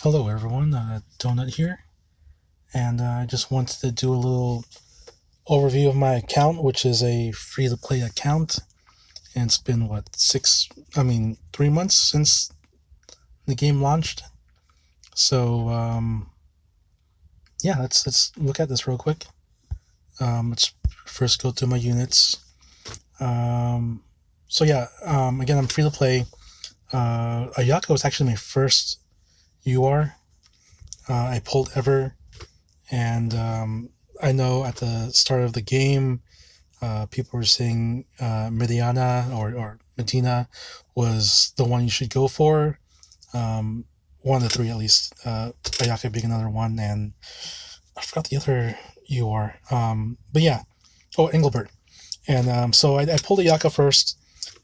Hello, everyone. Donut here, and I just wanted to do a little overview of my account, which is a free-to-play account, and it's been 3 months since the game launched. So yeah, let's look at this real quick. Let's first go through my units. Um, again, I'm free to play. Ayaka was actually my first UR I pulled ever. And I know at the start of the game, people were saying Mediana or Medina was the one you should go for. One of the three, at least. Ayaka being another one, and I forgot the other UR. But yeah, Engelbert. And I pulled Ayaka first,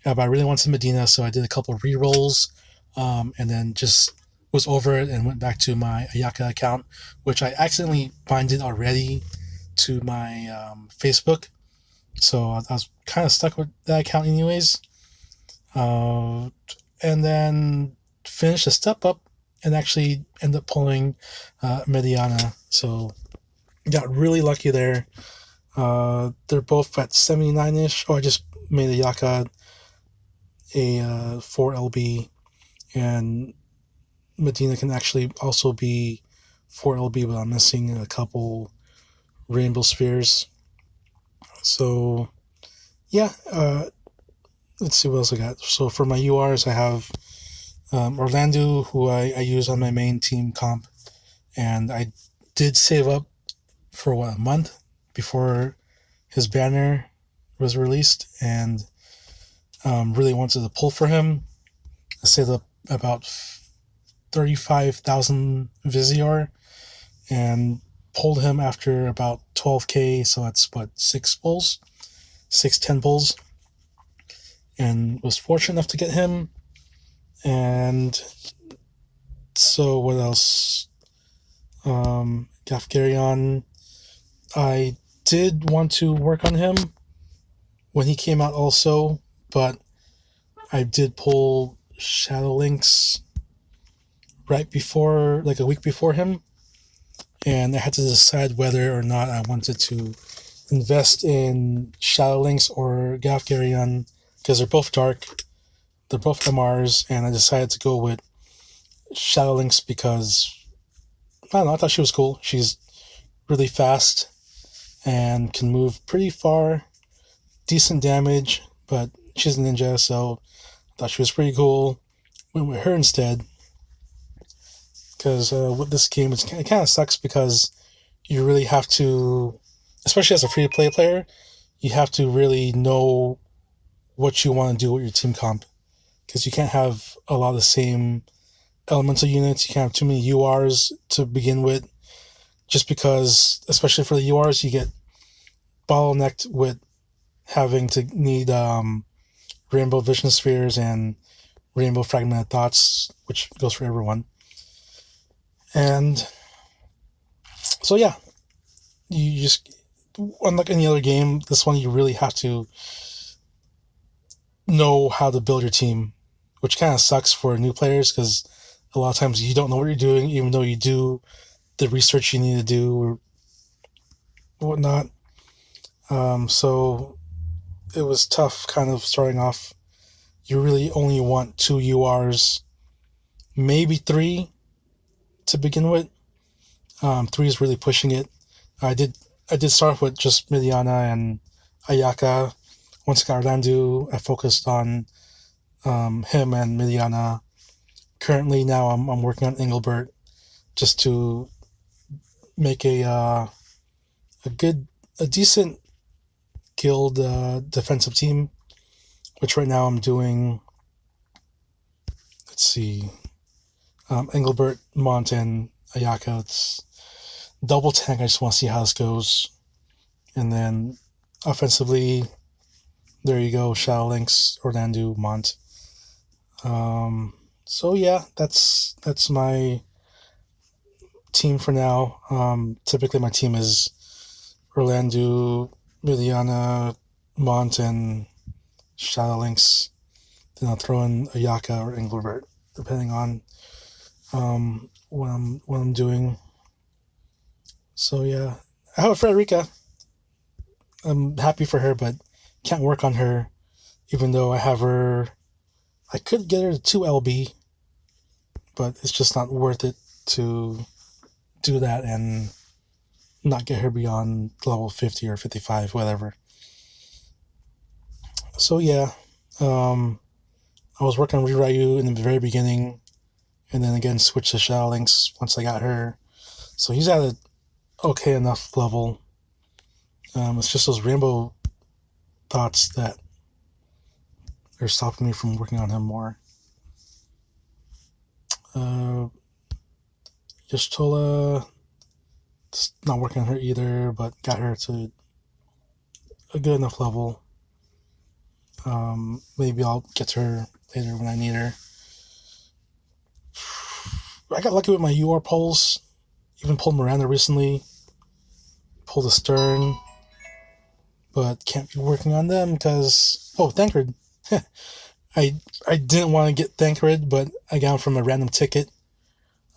but I really wanted Medina, so I did a couple of re-rolls, and then just was over it and went back to my Ayaka account, which I accidentally binded already to my Facebook. So I was kind of stuck with that account anyways. And then finished a step up and actually ended up pulling Mediana. So got really lucky there. They're both at 79-ish. Oh, I just made a Yaka a 4 LB, and Medina can actually also be 4 LB, but I'm missing a couple rainbow spheres. So yeah, let's see what else I got. So for my URs, I have Orlando, who I use on my main team comp, and I did save up for a month before his banner was released, and really wanted to pull for him. I saved up about 35,000 Vizier and pulled him after about 12k, so that's what, 10 pulls, and was fortunate enough to get him. And so what else? Gafgarion, I did want to work on him when he came out also, but I did pull Shadow Links right before, like a week before him, and I had to decide whether or not I wanted to invest in Shadow Links or Gafgarion, because they're both dark, they're both MRs, and I decided to go with Shadow Links because, I don't know, I thought she was cool. She's really fast and can move pretty far, decent damage, but she's a ninja, so I thought she was pretty cool. Went with her instead, because with this game, it kind of sucks because you really have to, especially as a free-to-play player, you have to really know what you want to do with your team comp, because you can't have a lot of the same elemental units. You can't have too many URs to begin with, just because, especially for the URs, you get bottlenecked with having to need rainbow vision spheres and rainbow fragmented thoughts, which goes for everyone. And so yeah, you just, unlike any other game, this one you really have to know how to build your team, which kind of sucks for new players because a lot of times you don't know what you're doing, even though you do the research you need to do or whatnot. So it was tough kind of starting off. You really only want 2 URs, maybe 3 to begin with. 3 is really pushing it. I did start with just Miliana and Ayaka. Once I got Orlando, I focused on him and Miliana. Currently now I'm working on Engelbert just to make a decent guild defensive team, which right now I'm doing, let's see, Engelbert, Mont, and Ayaka. It's double tank. I just want to see how this goes. And then offensively, there you go, Shadow Links, Orlando, Mont. So yeah, that's my team for now. Typically my team is Orlando, Miliana, Mont, and Shadow Links. Then I'll throw in Ayaka or Engelbert, depending on what I'm doing. So yeah, I have Frederica. I'm happy for her, but can't work on her, even though I have her. I could get her to 2 LB, but it's just not worth it to do that and not get her beyond level 50 or 55, whatever. So yeah, I was working on Ryu in the very beginning, and then again switched to Shadow Lynx once I got her. So he's at an okay enough level. It's just those rainbow thoughts that are stopping me from working on him more. Just Tola, not working on her either, but got her to a good enough level. Maybe I'll get to her later when I need her. I got lucky with my UR pulls. Even pulled Miranda recently. Pulled a Stern. But can't be working on them because... Oh, Thancred. I didn't want to get Thancred, but I got him from a random ticket.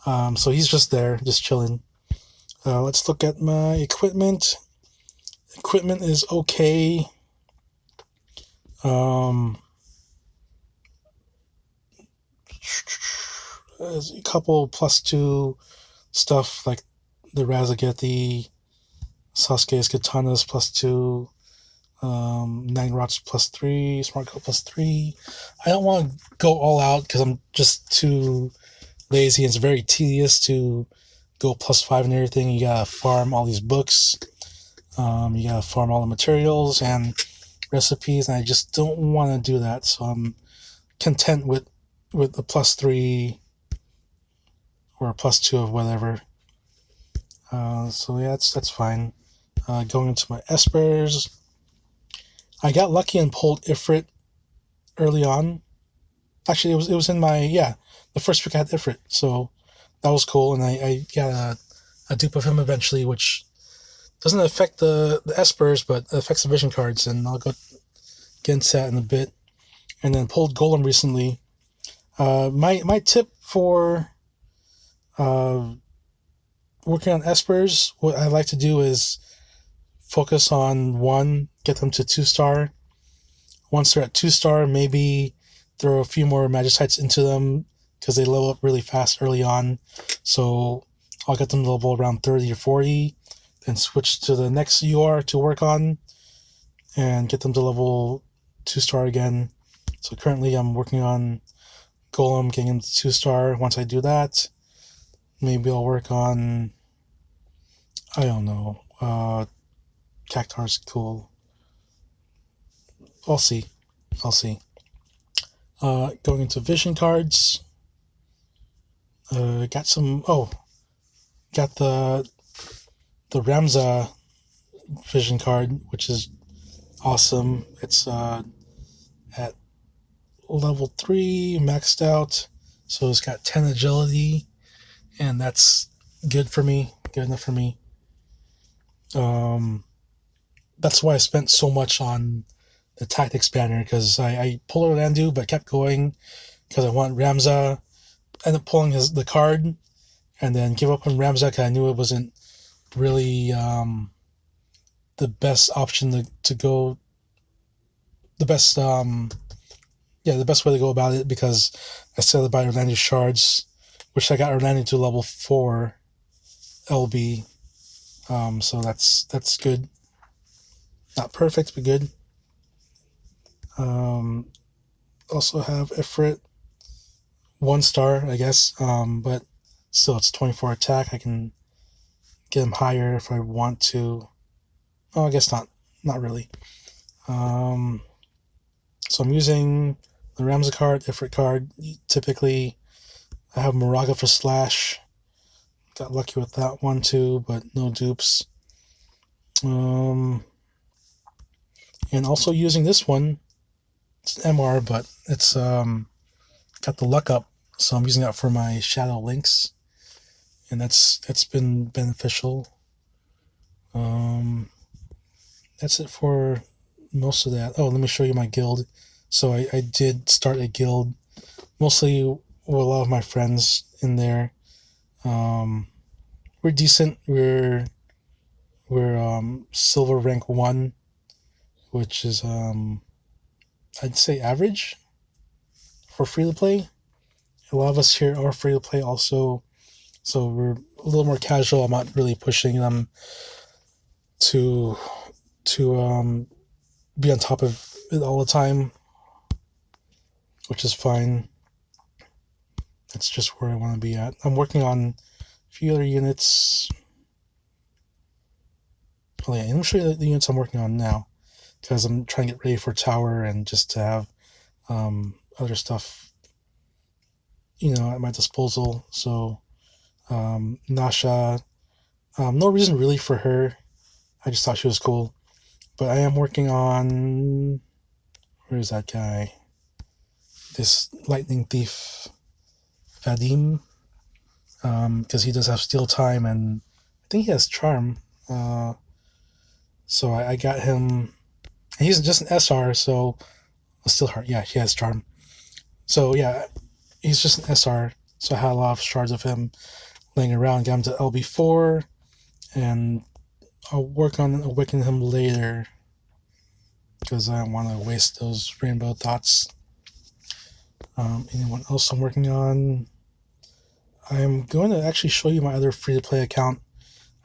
So he's just there, just chilling. Let's look at my equipment. Equipment is okay. There's a couple +2 stuff like the Razageti, Sasuke's Katanas +2, 9 Rots +3, Smart Coat +3. I don't want to go all out because I'm just too lazy. It's very tedious to go +5 and everything. You gotta farm all these books. You gotta farm all the materials and recipes, and I just don't want to do that. So I'm content with a +3 or a +2 of whatever. So yeah, that's fine. Going into my espers, I got lucky and pulled Ifrit early on. Actually, it was in my the first week I had Ifrit, so that was cool, and I got a dupe of him eventually, which doesn't affect the espers, but affects the vision cards, and I'll go get into that in a bit. And then pulled Golem recently. My tip for working on espers, what I like to do is focus on 1, get them to 2-star. Once they're at 2-star, maybe throw a few more Magicites into them because they level up really fast early on. So I'll get them to level around 30 or 40, then switch to the next UR to work on and get them to level 2-star again. So currently I'm working on Golem, getting him to 2-star. Once I do that, maybe I'll work on, I don't know, Cactar's cool. I'll see. Going into vision cards, got the Ramza vision card, which is awesome. It's at level 3, maxed out, so it's got 10 agility, and that's good enough for me. That's why I spent so much on the tactics banner, because I pulled Orlando but kept going because I want Ramza. Ended up pulling the card and then give up on Ramza because I knew it wasn't really the best option to go. The best the best way to go about it, because I still had to buy Orlando shards, which I got Orlando to level 4 LB. So that's good. Not perfect, but good. Also have Ifrit 1-star, I guess, but still it's 24 attack. I can get him higher if I want to. Oh, I guess not really. So I'm using the Ramza card, Ifrit card. Typically, I have Moraga for slash. Got lucky with that one too, but no dupes. And also using this one. It's an MR, but it's got the luck up, so I'm using that for my Shadow Lynx, and that's been beneficial. That's it for most of that. Oh, let me show you my guild. So I did start a guild, mostly with a lot of my friends in there. We're decent. We're silver rank 1, which is I'd say average for free to play. A lot of us here are free to play also, so we're a little more casual. I'm not really pushing them to be on top of it all the time, which is fine. That's just where I want to be at. I'm working on a few other units. Oh yeah, let me show you the units I'm working on now, because I'm trying to get ready for tower and just to have other stuff, at my disposal. So Nasha, no reason really for her. I just thought she was cool. But I am working on, where is that guy? This lightning thief, Vadim, because he does have steal time and I think he has charm. So I got him. He's just an SR, so still hard. Yeah, he has charm. So yeah, he's just an SR. So I had a lot of shards of him laying around. Got him to LB4, and I'll work on awakening him later because I don't want to waste those rainbow dots. Anyone else I'm working on? I'm going to actually show you my other free-to-play account.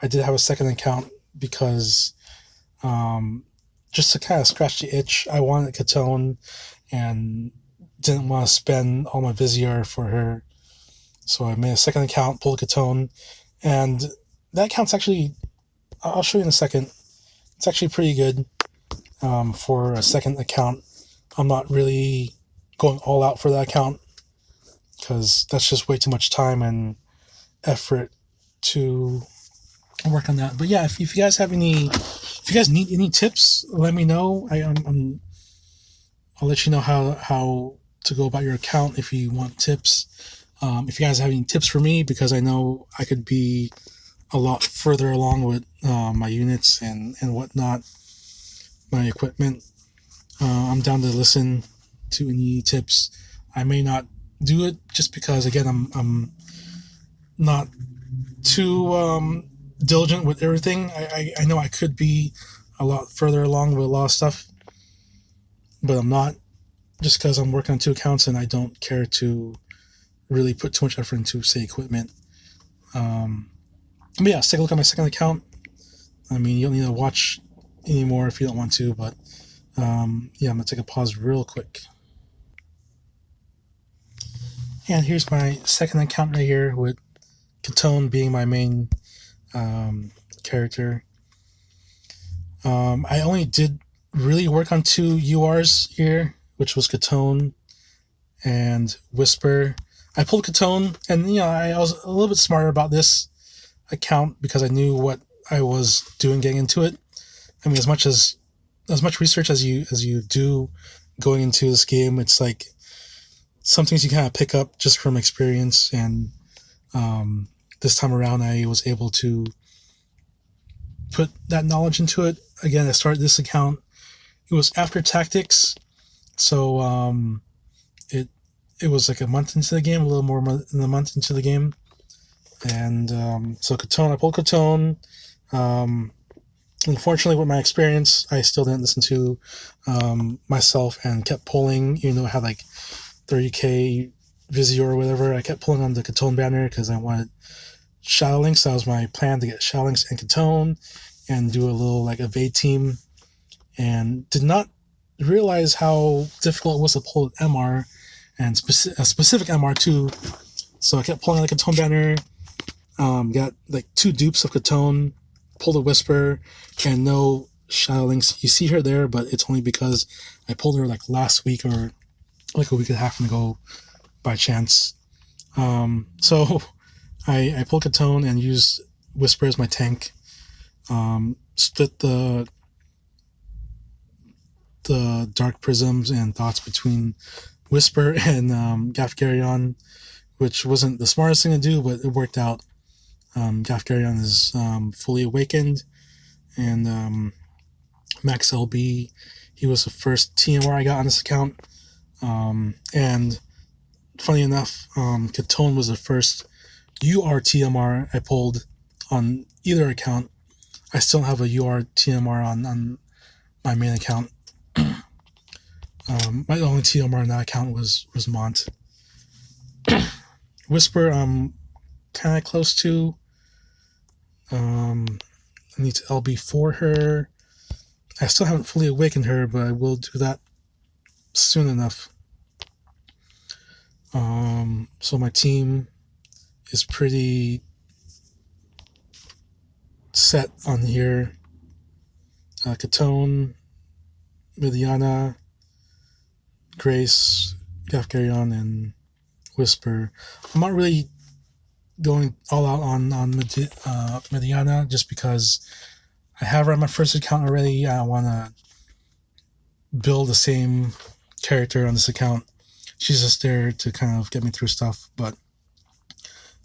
I did have a second account because just to kind of scratch the itch, I wanted Katone and didn't want to spend all my Vizier for her. So I made a second account, pulled Katone, and that account's actually, I'll show you in a second, it's actually pretty good for a second account. I'm not really going all out for that account because that's just way too much time and effort to work on that. But yeah, if you guys have if you guys need any tips, let me know. I'll let you know how to go about your account if you want tips. If you guys have any tips for me, because I know I could be a lot further along with my units and whatnot, my equipment. I'm down to listen to any tips. I may not do it just because, again, I'm not too diligent with everything. I know I could be a lot further along with a lot of stuff, but I'm not, just because I'm working on 2 accounts and I don't care to really put too much effort into, say, equipment. But yeah, let's take a look at my second account. I mean, you don't need to watch anymore if you don't want to, but yeah, I'm going to take a pause real quick. And here's my second account right here with Katone being my main character. I only did really work on 2 URs here, which was Katone and Whisper. I pulled Katone, and I was a little bit smarter about this account because I knew what I was doing getting into it. I mean, as much research as you do going into this game, it's like some things you kind of pick up just from experience. And this time around, I was able to put that knowledge into it. Again, I started this account. It was after Tactics, so it was like a month into the game, a little more than a month into the game. And so Katone, I pulled Katone. Unfortunately, with my experience, I still didn't listen to myself and kept pulling, even though I had like 30k Vizier or whatever. I kept pulling on the Katone banner because I wanted Shadow Links. That was my plan, to get Shadow Links and Katone and do a little like evade team, and did not realize how difficult it was to pull an MR, and a specific MR too. So I kept pulling on the Katone banner, got like 2 dupes of Katone, pulled a Whisper, and no Shadow Links. You see her there, but it's only because I pulled her like last week or like a week and a half ago by chance. So I pulled Katone and used Whisper as my tank. Split the Dark Prisms and Thoughts between Whisper and Gafgarion, which wasn't the smartest thing to do, but it worked out. Gafgarion is fully awakened, and Max LB, he was the first TMR I got on this account. And funny enough, Katone was the first URTMR I pulled on either account. I still have a URTMR on my main account. My only TMR on that account was Mont. Whisper, I'm kind of close to. I need to LB for her. I still haven't fully awakened her, but I will do that soon enough. So my team is pretty set on here. Katone, Midiana, Grace, Gafgarion, and Whisper. I'm not really going all out on Midiana just because I have her on my first account already. I want to build the same character on this account. She's just there to kind of get me through stuff, but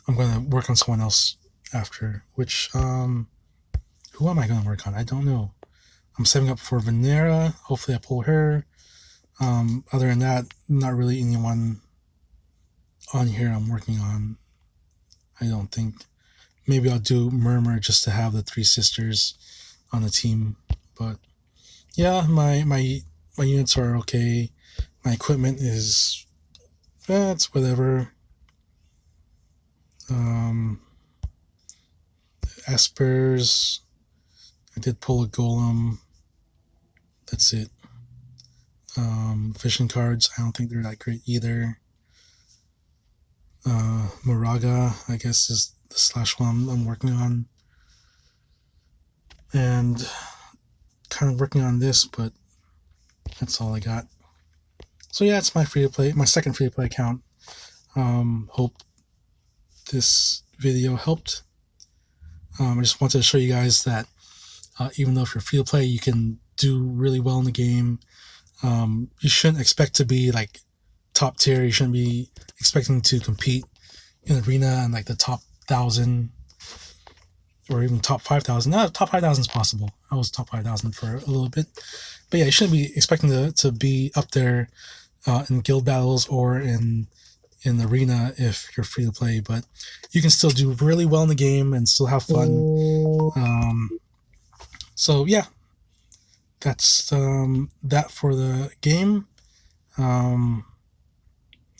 I'm going to work on someone else after, which, who am I going to work on? I don't know. I'm setting up for Venera. Hopefully I pull her. Other than that, not really anyone on here I'm working on. I don't think. Maybe I'll do Murmur just to have the three sisters on the team. But yeah, my units are okay. My equipment is it's whatever. Espers. I did pull a golem. That's it. Fishing cards, I don't think they're that great either. Moraga, I guess, is the slash one I'm working on. And kind of working on this, but that's all I got. So yeah, it's my free-to-play, my second free-to-play account. Hope this video helped. I just wanted to show you guys that even though if you're free-to-play, you can do really well in the game. You shouldn't expect to be like top tier. You shouldn't be expecting to compete in arena and like the top 1,000 or even top 5,000. No, top 5,000 is possible. I was top 5,000 for a little bit, but yeah, you shouldn't be expecting to be up there in guild battles or in the arena if you're free to play. But you can still do really well in the game and still have fun. So yeah, that's that for the game.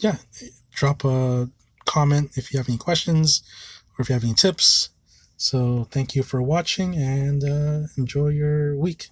Yeah, drop a comment if you have any questions or if you have any tips. So thank you for watching and enjoy your week.